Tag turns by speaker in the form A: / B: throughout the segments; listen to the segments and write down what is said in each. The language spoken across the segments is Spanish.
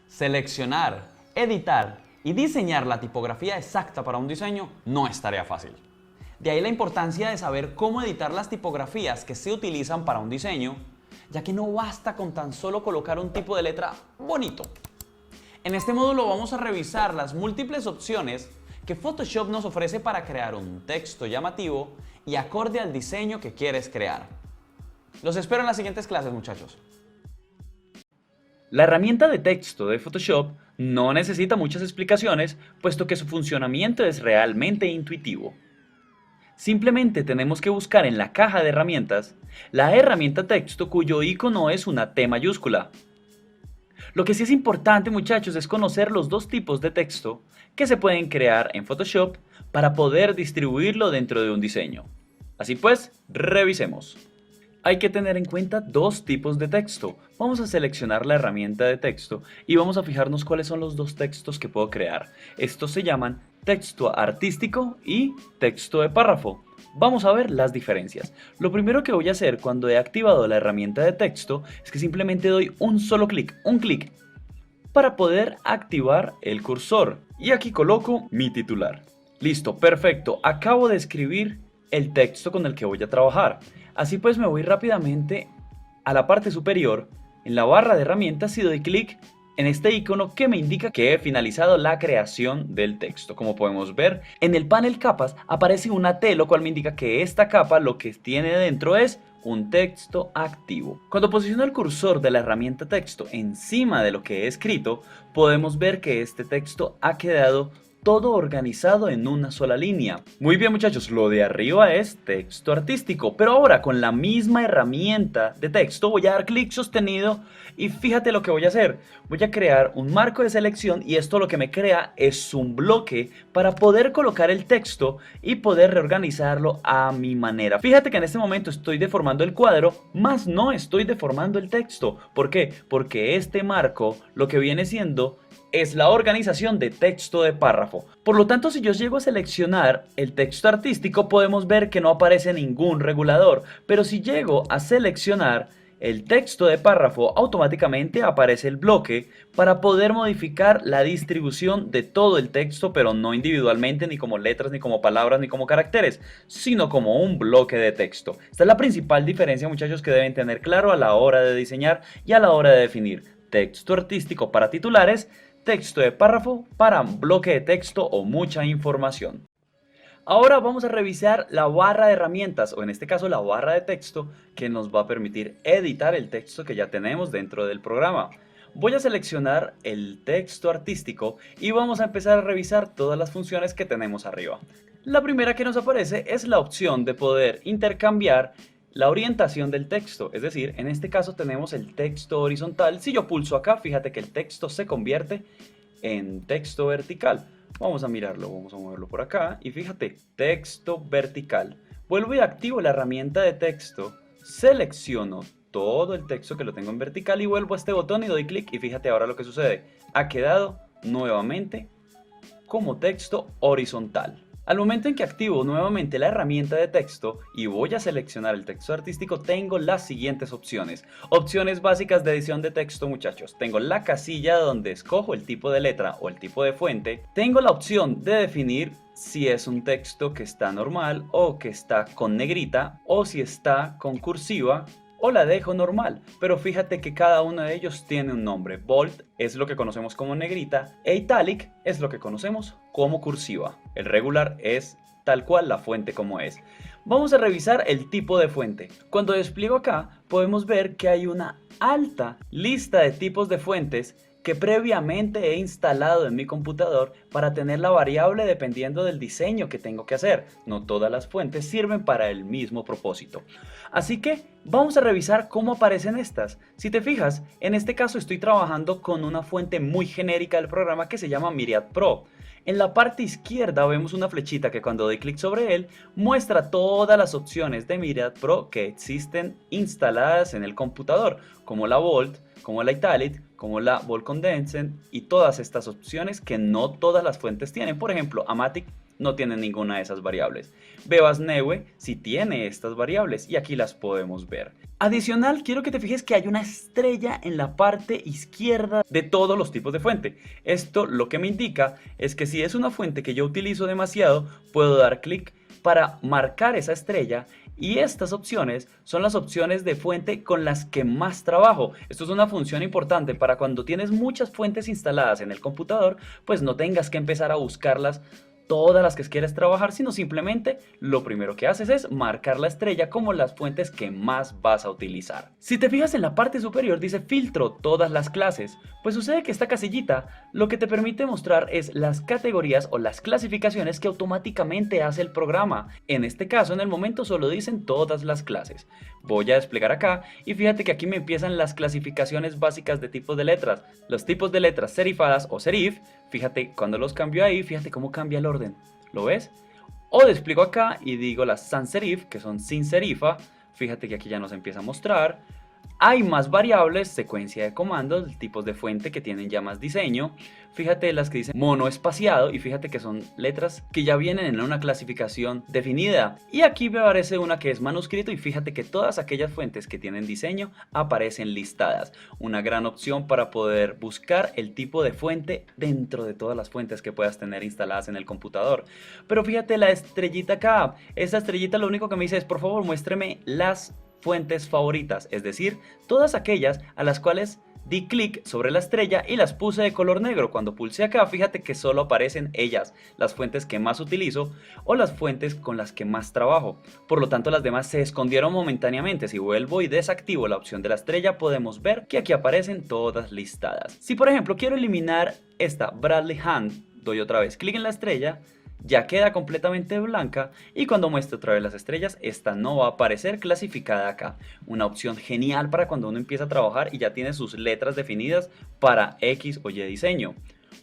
A: Seleccionar, editar y diseñar la tipografía exacta para un diseño no es tarea fácil. De ahí la importancia de saber cómo editar las tipografías que se utilizan para un diseño, ya que no basta con tan solo colocar un tipo de letra bonito. En este módulo vamos a revisar las múltiples opciones que Photoshop nos ofrece para crear un texto llamativo y acorde al diseño que quieres crear. Los espero en las siguientes clases, muchachos.
B: La herramienta de texto de Photoshop no necesita muchas explicaciones, puesto que su funcionamiento es realmente intuitivo. Simplemente tenemos que buscar en la caja de herramientas la herramienta texto cuyo icono es una T mayúscula. Lo que sí es importante, muchachos, es conocer los dos tipos de texto que se pueden crear en Photoshop para poder distribuirlo dentro de un diseño. Así pues, revisemos. Hay que tener en cuenta dos tipos de texto. Vamos a seleccionar la herramienta de texto y vamos a fijarnos cuáles son los dos textos que puedo crear. Estos se llaman texto artístico y texto de párrafo. Vamos a ver las diferencias. Lo primero que voy a hacer cuando he activado la herramienta de texto es que simplemente doy un solo clic, para poder activar el cursor. Y aquí coloco mi titular. Listo, perfecto. Acabo de escribir el texto con el que voy a trabajar. Así pues me voy rápidamente a la parte superior, en la barra de herramientas, y doy clic en este icono que me indica que he finalizado la creación del texto. Como podemos ver, en el panel capas aparece una T, lo cual me indica que esta capa lo que tiene dentro es un texto activo. Cuando posiciono el cursor de la herramienta texto encima de lo que he escrito, podemos ver que este texto ha quedado todo organizado en una sola línea. Muy bien, muchachos, lo de arriba es texto artístico, pero ahora con la misma herramienta de texto voy a dar clic sostenido y fíjate lo que voy a hacer. Voy a crear un marco de selección y esto lo que me crea es un bloque para poder colocar el texto y poder reorganizarlo a mi manera. Fíjate que en este momento estoy deformando el cuadro, más no estoy deformando el texto. ¿Por qué? Porque este marco lo que viene siendo es la organización de texto de párrafo. Por lo tanto, si yo llego a seleccionar el texto artístico, podemos ver que no aparece ningún regulador, pero si llego a seleccionar el texto de párrafo, automáticamente aparece el bloque para poder modificar la distribución de todo el texto, pero no individualmente, ni como letras, ni como palabras, ni como caracteres, sino como un bloque de texto. Esta es la principal diferencia, muchachos, que deben tener claro a la hora de diseñar y a la hora de definir texto artístico para titulares, texto de párrafo para bloque de texto o mucha información. Ahora vamos a revisar la barra de herramientas, o en este caso la barra de texto, que nos va a permitir editar el texto que ya tenemos dentro del programa. Voy a seleccionar el texto artístico y vamos a empezar a revisar todas las funciones que tenemos arriba. La primera que nos aparece es la opción de poder intercambiar la orientación del texto, es decir, en este caso tenemos el texto horizontal. Si yo pulso acá, fíjate que el texto se convierte en texto vertical. Vamos a mirarlo, vamos a moverlo por acá y fíjate, texto vertical. Vuelvo y activo la herramienta de texto, selecciono todo el texto que lo tengo en vertical y vuelvo a este botón y doy clic y fíjate ahora lo que sucede. Ha quedado nuevamente como texto horizontal. Al momento en que activo nuevamente la herramienta de texto y voy a seleccionar el texto artístico, tengo las siguientes opciones. Opciones básicas de edición de texto, muchachos. Tengo la casilla donde escojo el tipo de letra o el tipo de fuente. Tengo la opción de definir si es un texto que está normal o que está con negrita, o si está con cursiva, o la dejo normal, pero fíjate que cada uno de ellos tiene un nombre. Bold es lo que conocemos como negrita e italic es lo que conocemos como cursiva. El regular es tal cual la fuente como es. Vamos a revisar el tipo de fuente. Cuando despliego acá podemos ver que hay una alta lista de tipos de fuentes que previamente he instalado en mi computador para tener la variable dependiendo del diseño que tengo que hacer. No todas las fuentes sirven para el mismo propósito. Así que vamos a revisar cómo aparecen estas. Si te fijas, en este caso estoy trabajando con una fuente muy genérica del programa que se llama Myriad Pro. En la parte izquierda vemos una flechita que cuando doy clic sobre él muestra todas las opciones de Myriad Pro que existen instaladas en el computador, como la Bold, como la Italic, como la Bold Condensed y todas estas opciones que no todas las fuentes tienen. Por ejemplo, Amatic no tiene ninguna de esas variables. Bebas Neue sí tiene estas variables y aquí las podemos ver. Adicional, quiero que te fijes que hay una estrella en la parte izquierda de todos los tipos de fuente. Esto lo que me indica es que si es una fuente que yo utilizo demasiado, puedo dar clic para marcar esa estrella y estas opciones son las opciones de fuente con las que más trabajo. Esto es una función importante para cuando tienes muchas fuentes instaladas en el computador, pues no tengas que empezar a buscarlas todas las que quieres trabajar, sino simplemente lo primero que haces es marcar la estrella como las fuentes que más vas a utilizar. Si te fijas en la parte superior dice filtro todas las clases, pues sucede que esta casillita lo que te permite mostrar es las categorías o las clasificaciones que automáticamente hace el programa. En este caso, en el momento solo dicen todas las clases. Voy a desplegar acá y fíjate que aquí me empiezan las clasificaciones básicas de tipos de letras. Los tipos de letras serifadas o serif, fíjate cuando los cambio ahí, fíjate cómo cambia el orden. ¿Lo ves? O despliego acá y digo las sans serif, que son sin serifa. Fíjate que aquí ya nos empieza a mostrar. Hay más variables, secuencia de comandos, tipos de fuente que tienen ya más diseño. Fíjate las que dicen monoespaciado y fíjate que son letras que ya vienen en una clasificación definida. Y aquí me aparece una que es manuscrito y fíjate que todas aquellas fuentes que tienen diseño aparecen listadas. Una gran opción para poder buscar el tipo de fuente dentro de todas las fuentes que puedas tener instaladas en el computador. Pero fíjate la estrellita acá. Esta estrellita lo único que me dice es por favor muéstreme las fuentes favoritas, es decir, todas aquellas a las cuales di clic sobre la estrella y las puse de color negro. Cuando pulse acá, fíjate que solo aparecen ellas, las fuentes que más utilizo o las fuentes con las que más trabajo. Por lo tanto, las demás se escondieron momentáneamente. Si vuelvo y desactivo la opción de la estrella, podemos ver que aquí aparecen todas listadas. Si por ejemplo quiero eliminar esta Bradley Hand, doy otra vez clic en la estrella, ya queda completamente blanca y cuando muestre otra vez las estrellas, esta no va a aparecer clasificada acá. Una opción genial para cuando uno empieza a trabajar y ya tiene sus letras definidas para X o Y diseño.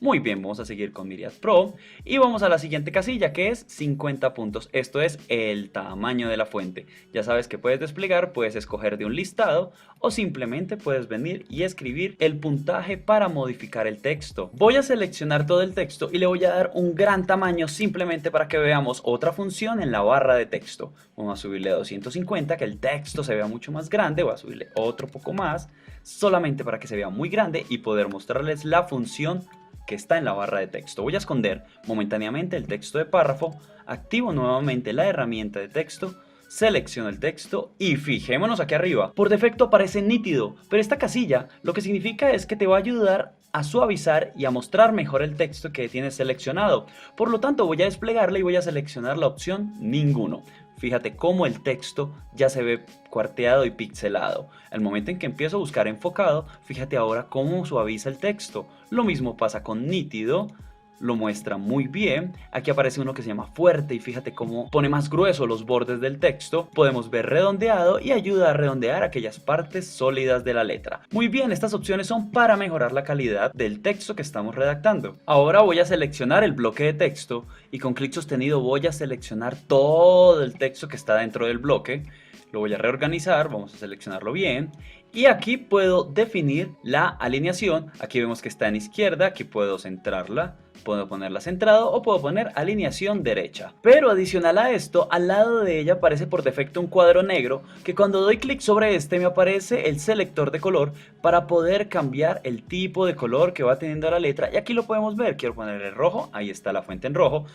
B: Muy bien, vamos a seguir con Myriad Pro y vamos a la siguiente casilla que es 50 puntos. Esto es el tamaño de la fuente. Ya sabes que puedes desplegar, puedes escoger de un listado o simplemente puedes venir y escribir el puntaje para modificar el texto. Voy a seleccionar todo el texto y le voy a dar un gran tamaño simplemente para que veamos otra función en la barra de texto. Vamos a subirle a 250, que el texto se vea mucho más grande. Voy a subirle otro poco más solamente para que se vea muy grande y poder mostrarles la función que está en la barra de texto. Voy a esconder momentáneamente el texto de párrafo, activo nuevamente la herramienta de texto, selecciono el texto y fijémonos aquí arriba. Por defecto aparece nítido, pero esta casilla lo que significa es que te va a ayudar a suavizar y a mostrar mejor el texto que tienes seleccionado. Por lo tanto voy a desplegarla y voy a seleccionar la opción ninguno. Fíjate cómo el texto ya se ve cuarteado y pixelado. Al momento en que empiezo a buscar enfocado, fíjate ahora cómo suaviza el texto. Lo mismo pasa con nítido, lo muestra muy bien. Aquí aparece uno que se llama fuerte y fíjate cómo pone más grueso los bordes del texto. Podemos ver redondeado y ayuda a redondear aquellas partes sólidas de la letra. Muy bien, estas opciones son para mejorar la calidad del texto que estamos redactando. Ahora voy a seleccionar el bloque de texto y con clic sostenido voy a seleccionar todo el texto que está dentro del bloque. Lo voy a reorganizar, vamos a seleccionarlo bien. Y aquí puedo definir la alineación. Aquí vemos que está en izquierda, aquí puedo centrarla. Puedo ponerla centrado o puedo poner alineación derecha. Pero adicional a esto, al lado de ella aparece por defecto un cuadro negro que cuando doy clic sobre este me aparece el selector de color para poder cambiar el tipo de color que va teniendo la letra. Y aquí lo podemos ver, quiero ponerle rojo, ahí está la fuente en rojo.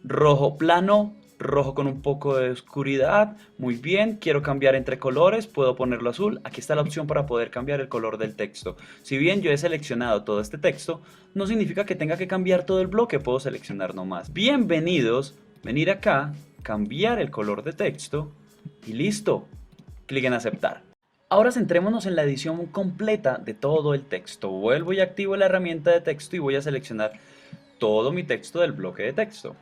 B: Rojo plano, rojo con un poco de oscuridad, muy bien. Quiero cambiar entre colores, puedo ponerlo azul. Aquí está la opción para poder cambiar el color del texto. Si bien yo he seleccionado todo este texto, no significa que tenga que cambiar todo el bloque, puedo seleccionar nomás. Bienvenidos, venir acá, cambiar el color de texto y listo. Clic en aceptar. Ahora centrémonos en la edición completa de todo el texto. Vuelvo y activo la herramienta de texto y voy a seleccionar todo mi texto del bloque de texto.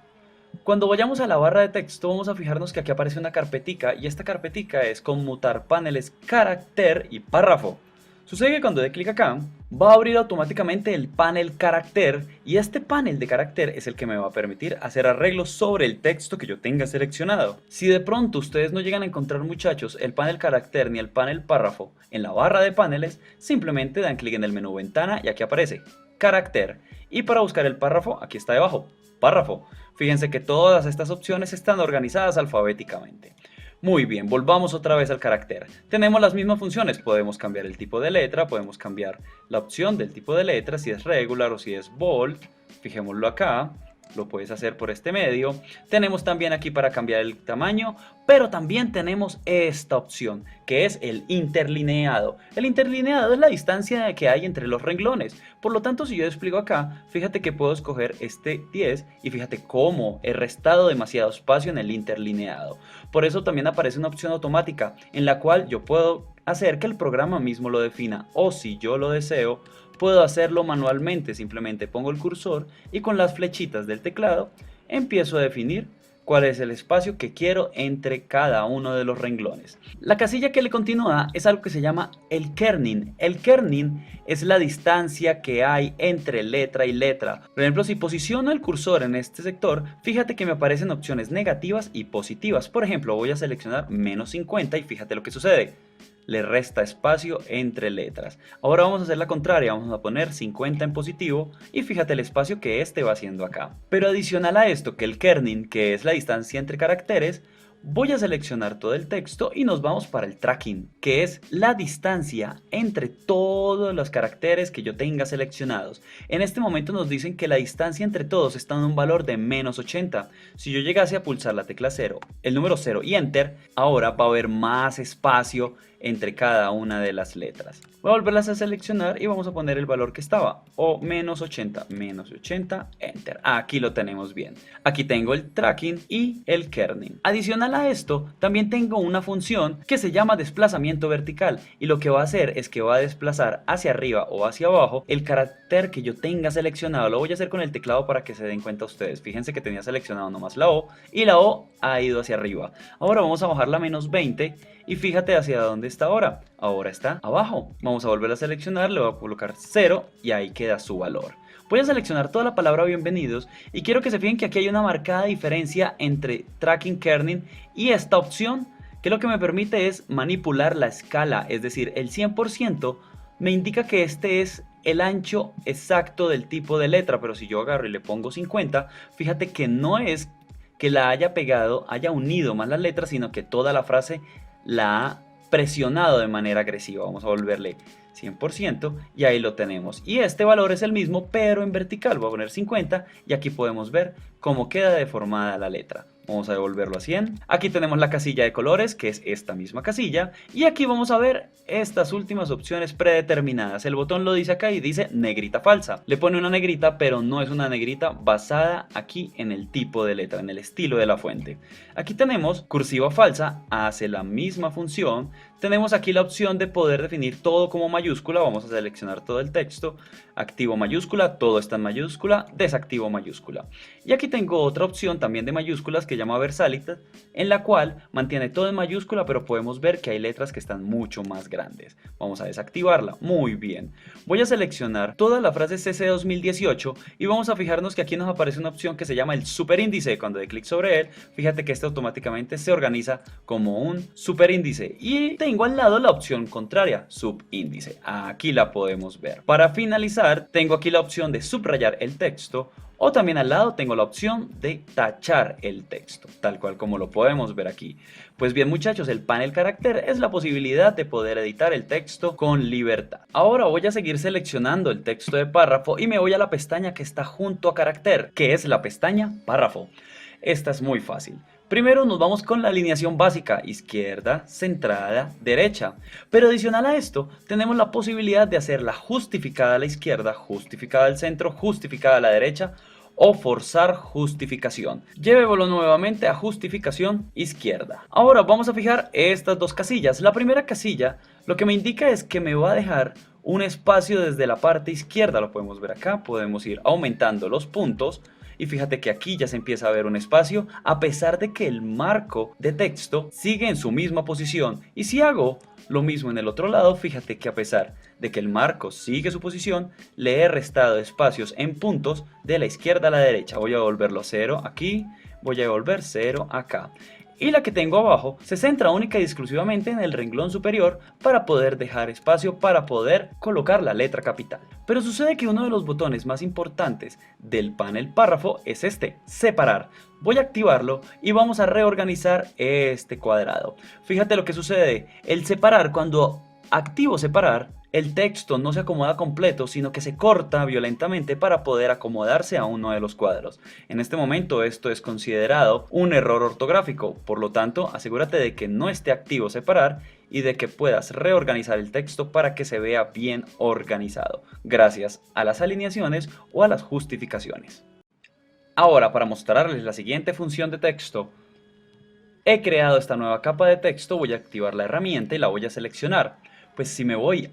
B: Cuando vayamos a la barra de texto vamos a fijarnos que aquí aparece una carpetica y esta carpetica es conmutar paneles carácter y párrafo. Sucede que cuando dé clic acá va a abrir automáticamente el panel carácter y este panel de carácter es el que me va a permitir hacer arreglos sobre el texto que yo tenga seleccionado. Si de pronto ustedes no llegan a encontrar, muchachos, el panel carácter ni el panel párrafo en la barra de paneles, simplemente dan clic en el menú ventana y aquí aparece carácter y para buscar el párrafo aquí está debajo. párrafo. Fíjense que todas estas opciones están organizadas alfabéticamente. Muy bien, volvamos otra vez al carácter. Tenemos las mismas funciones, podemos cambiar el tipo de letra, podemos cambiar la opción del tipo de letra, si es regular o si es bold. Fijémoslo acá, lo puedes hacer por este medio. Tenemos también aquí para cambiar el tamaño, pero también tenemos esta opción, que es el interlineado. El interlineado es la distancia que hay entre los renglones. Por lo tanto, si yo despliego acá, fíjate que puedo escoger este 10 y fíjate cómo he restado demasiado espacio en el interlineado. Por eso también aparece una opción automática en la cual yo puedo hacer que el programa mismo lo defina, o si yo lo deseo, puedo hacerlo manualmente. Simplemente pongo el cursor y con las flechitas del teclado empiezo a definir cuál es el espacio que quiero entre cada uno de los renglones. La casilla que le continúa es algo que se llama el kerning. El kerning es la distancia que hay entre letra y letra. Por ejemplo, si posiciono el cursor en este sector, fíjate que me aparecen opciones negativas y positivas. Por ejemplo, voy a seleccionar menos 50 y fíjate lo que sucede. Le resta espacio entre letras. Ahora vamos a hacer la contraria, vamos a poner 50 en positivo y fíjate el espacio que este va haciendo acá. Pero adicional a esto, que el kerning, que es la distancia entre caracteres, voy a seleccionar todo el texto y nos vamos para el tracking, que es la distancia entre todos los caracteres que yo tenga seleccionados. En este momento nos dicen que la distancia entre todos está en un valor de menos 80. Si yo llegase a pulsar la tecla 0, el número 0 y Enter, ahora va a haber más espacio entre cada una de las letras. Voy a volverlas a seleccionar y vamos a poner el valor que estaba, o menos 80, Enter. Aquí lo tenemos bien. Aquí tengo el tracking y el kerning. Adicional a esto, también tengo una función que se llama desplazamiento vertical, y lo que va a hacer es que va a desplazar hacia arriba o hacia abajo el carácter que yo tenga seleccionado. Lo voy a hacer con el teclado para que se den cuenta ustedes. Fíjense que tenía seleccionado nomás la O y la O ha ido hacia arriba. Ahora vamos a bajarla a menos 20 y fíjate hacia dónde está ahora. Ahora está abajo. Vamos a volver a seleccionar, le voy a colocar 0 y ahí queda su valor. Voy a seleccionar toda la palabra bienvenidos y quiero que se fijen que aquí hay una marcada diferencia entre tracking, kerning y esta opción, que lo que me permite es manipular la escala, es decir, el 100% me indica que este es el ancho exacto del tipo de letra, pero si yo agarro y le pongo 50, fíjate que no es que la haya pegado, haya unido más las letras, sino que toda la frase la ha presionado de manera agresiva. Vamos a volverle 100% y ahí lo tenemos. Y este valor es el mismo, pero en vertical. Voy a poner 50 y aquí podemos ver cómo queda deformada la letra. Vamos a devolverlo a 100. Aquí tenemos la casilla de colores, que es esta misma casilla. Y aquí vamos a ver estas últimas opciones predeterminadas. El botón lo dice acá y dice negrita falsa. Le pone una negrita, pero no es una negrita basada aquí en el tipo de letra, en el estilo de la fuente. Aquí tenemos cursiva falsa, hace la misma función. Tenemos aquí la opción de poder definir todo como mayúscula. Vamos a seleccionar todo el texto. Activo mayúscula, todo está en mayúscula. Desactivo mayúscula. Y aquí tengo otra opción también de mayúsculas que llama Versatility, en la cual mantiene todo en mayúscula, pero podemos ver que hay letras que están mucho más grandes. Vamos a desactivarla. Muy bien. Voy a seleccionar toda la frase CC 2018 y vamos a fijarnos que aquí nos aparece una opción que se llama el superíndice. Cuando doy clic sobre él, fíjate que este automáticamente se organiza como un superíndice. Y tengo al lado la opción contraria, subíndice. Aquí la podemos ver. Para finalizar, tengo aquí la opción de subrayar el texto, o también al lado tengo la opción de tachar el texto, tal cual como lo podemos ver aquí. Pues bien muchachos, el panel carácter es la posibilidad de poder editar el texto con libertad. Ahora voy a seguir seleccionando el texto de párrafo y me voy a la pestaña que está junto a carácter, que es la pestaña párrafo. Esta es muy fácil. Primero nos vamos con la alineación básica, izquierda, centrada, derecha. Pero adicional a esto, tenemos la posibilidad de hacerla justificada a la izquierda, justificada al centro, justificada a la derecha o forzar justificación. Llévelo nuevamente a justificación izquierda. Ahora vamos a fijar estas dos casillas. La primera casilla lo que me indica es que me va a dejar un espacio desde la parte izquierda. Lo podemos ver acá, podemos ir aumentando los puntos. Y fíjate que aquí ya se empieza a ver un espacio a pesar de que el marco de texto sigue en su misma posición. Y si hago lo mismo en el otro lado, fíjate que a pesar de que el marco sigue su posición, le he restado espacios en puntos de la izquierda a la derecha. Voy a volverlo a 0 aquí, voy a volver 0 acá. y la que tengo abajo se centra única y exclusivamente en el renglón superior para poder dejar espacio para poder colocar la letra capital. Pero sucede que uno de los botones más importantes del panel párrafo es este, separar. Voy a activarlo y vamos a reorganizar este cuadrado. Fíjate lo que sucede, el separar, cuando activo separar, el texto no se acomoda completo, sino que se corta violentamente para poder acomodarse a uno de los cuadros. En este momento esto es considerado un error ortográfico, por lo tanto asegúrate de que no esté activo separar y de que puedas reorganizar el texto para que se vea bien organizado, gracias a las alineaciones o a las justificaciones. Ahora, para mostrarles la siguiente función de texto, he creado esta nueva capa de texto, voy a activar la herramienta y la voy a seleccionar. Pues si me voy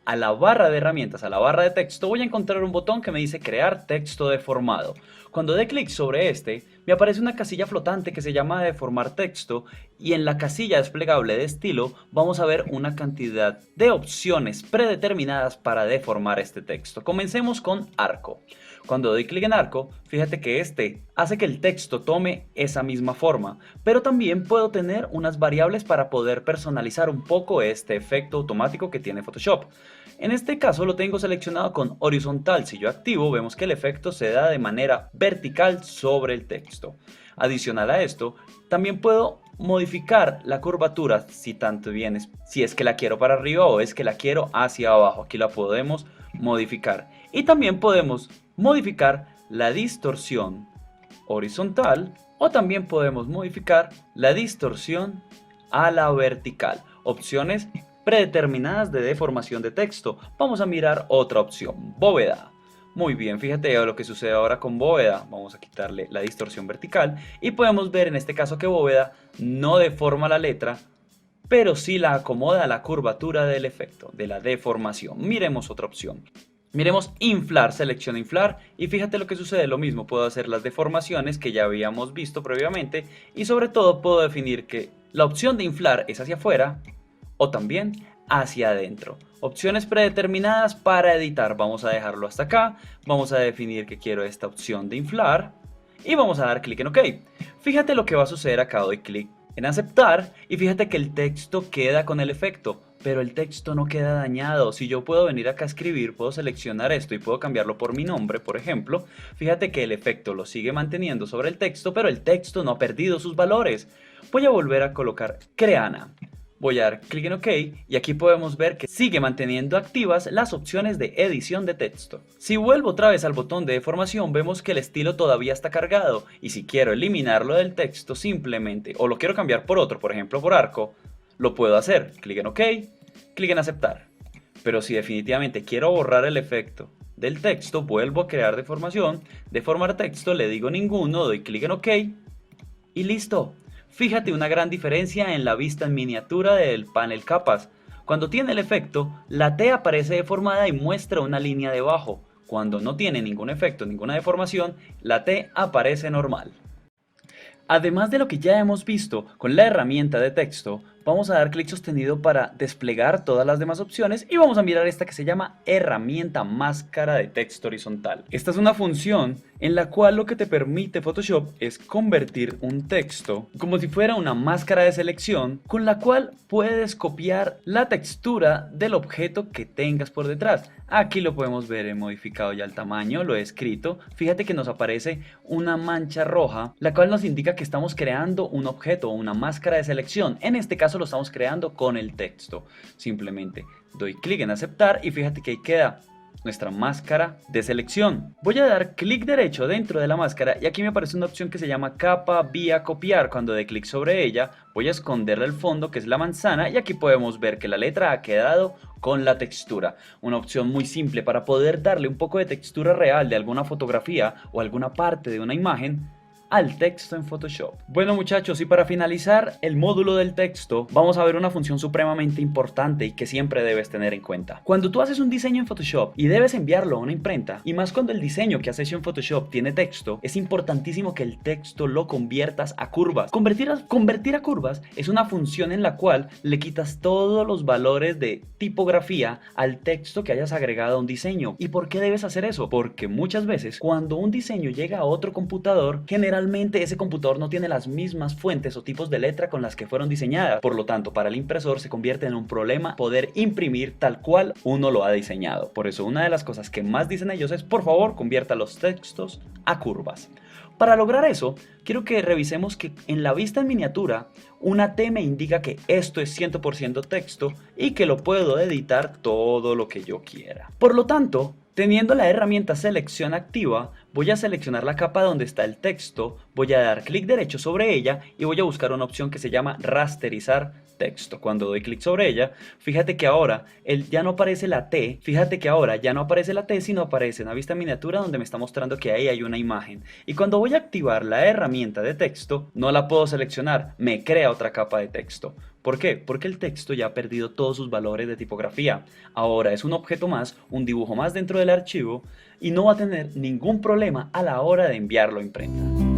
B: a la barra de herramientas, a la barra de texto, voy a encontrar un botón que me dice crear texto deformado. Cuando dé clic sobre este, me aparece una casilla flotante que se llama deformar texto y en la casilla desplegable de estilo vamos a ver una cantidad de opciones predeterminadas para deformar este texto. Comencemos con arco. Cuando doy clic en arco, fíjate que este hace que el texto tome esa misma forma, pero también puedo tener unas variables para poder personalizar un poco este efecto automático que tiene Photoshop. En este caso lo tengo seleccionado con horizontal. Si yo activo, vemos que el efecto se da de manera vertical sobre el texto. Adicional a esto, también puedo modificar la curvatura si es que la quiero para arriba o es que la quiero hacia abajo. Aquí la podemos modificar. Y también podemos modificar la distorsión horizontal o también podemos modificar la distorsión a la vertical. Opciones predeterminadas de deformación de texto. Vamos a mirar otra opción, bóveda. Muy bien, fíjate lo que sucede ahora con bóveda. Vamos a quitarle la distorsión vertical y podemos ver en este caso que bóveda no deforma la letra, pero sí la acomoda a la curvatura del efecto, de la deformación. Miremos otra opción. Miremos inflar, selecciono inflar y fíjate lo que sucede, lo mismo, puedo hacer las deformaciones que ya habíamos visto previamente y sobre todo puedo definir que la opción de inflar es hacia afuera o también hacia adentro. Opciones predeterminadas para editar, vamos a dejarlo hasta acá, vamos a definir que quiero esta opción de inflar y vamos a dar clic en OK. Fíjate lo que va a suceder acá, doy clic en aceptar y fíjate que el texto queda con el efecto, pero el texto no queda dañado. Si yo puedo venir acá a escribir, puedo seleccionar esto y puedo cambiarlo por mi nombre, por ejemplo, fíjate que el efecto lo sigue manteniendo sobre el texto, pero el texto no ha perdido sus valores. Voy a volver a colocar Creana. Voy a dar clic en OK y aquí podemos ver que sigue manteniendo activas las opciones de edición de texto. Si vuelvo otra vez al botón de deformación, vemos que el estilo todavía está cargado y si quiero eliminarlo del texto simplemente, o lo quiero cambiar por otro, por ejemplo por arco, lo puedo hacer. Clic en OK, clic en aceptar. Pero si definitivamente quiero borrar el efecto del texto, vuelvo a crear deformación, deformar texto, le digo ninguno, doy clic en OK y listo. Fíjate una gran diferencia en la vista en miniatura del panel capas. Cuando tiene el efecto, la T aparece deformada y muestra una línea debajo. Cuando no tiene ningún efecto, ninguna deformación, la T aparece normal. Además de lo que ya hemos visto con la herramienta de texto, vamos a dar clic sostenido para desplegar todas las demás opciones y vamos a mirar esta que se llama herramienta máscara de texto horizontal. Esta es una función en la cual lo que te permite Photoshop es convertir un texto como si fuera una máscara de selección con la cual puedes copiar la textura del objeto que tengas por detrás. Aquí lo podemos ver, he modificado ya el tamaño, lo he escrito. Fíjate que nos aparece una mancha roja, la cual nos indica que estamos creando un objeto o una máscara de selección. En este caso lo estamos creando con el texto. Simplemente doy clic en aceptar y fíjate que ahí queda nuestra máscara de selección. Voy a dar clic derecho dentro de la máscara y aquí me aparece una opción que se llama capa vía copiar. Cuando dé clic sobre ella voy a esconderle el fondo, que es la manzana, y aquí podemos ver que la letra ha quedado con la textura. Una opción muy simple para poder darle un poco de textura real de alguna fotografía o alguna parte de una imagen al texto en Photoshop. Bueno muchachos, y para finalizar el módulo del texto, vamos a ver una función supremamente importante y que siempre debes tener en cuenta. Cuando tú haces un diseño en Photoshop y debes enviarlo a una imprenta, y más cuando el diseño que has hecho en Photoshop tiene texto, es importantísimo que el texto lo conviertas a curvas. Convertir a curvas es una función en la cual le quitas todos los valores de tipografía al texto que hayas agregado a un diseño. ¿Y por qué debes hacer eso? Porque muchas veces cuando un diseño llega a otro computador, generalmente literalmente ese computador no tiene las mismas fuentes o tipos de letra con las que fueron diseñadas. Por lo tanto, para el impresor se convierte en un problema poder imprimir tal cual uno lo ha diseñado. Por eso una de las cosas que más dicen ellos es, por favor, convierta los textos a curvas. Para lograr eso, quiero que revisemos que en la vista en miniatura, una T me indica que esto es 100% texto y que lo puedo editar todo lo que yo quiera. Por lo tanto, teniendo la herramienta selección activa, voy a seleccionar la capa donde está el texto, voy a dar clic derecho sobre ella y voy a buscar una opción que se llama rasterizar texto. Cuando doy clic sobre ella, fíjate que ahora ya no aparece la T, sino aparece una vista miniatura donde me está mostrando que ahí hay una imagen. Y cuando voy a activar la herramienta de texto, no la puedo seleccionar, me crea otra capa de texto. ¿Por qué? Porque el texto ya ha perdido todos sus valores de tipografía. Ahora es un objeto más, un dibujo más dentro del archivo y no va a tener ningún problema a la hora de enviarlo a imprenta.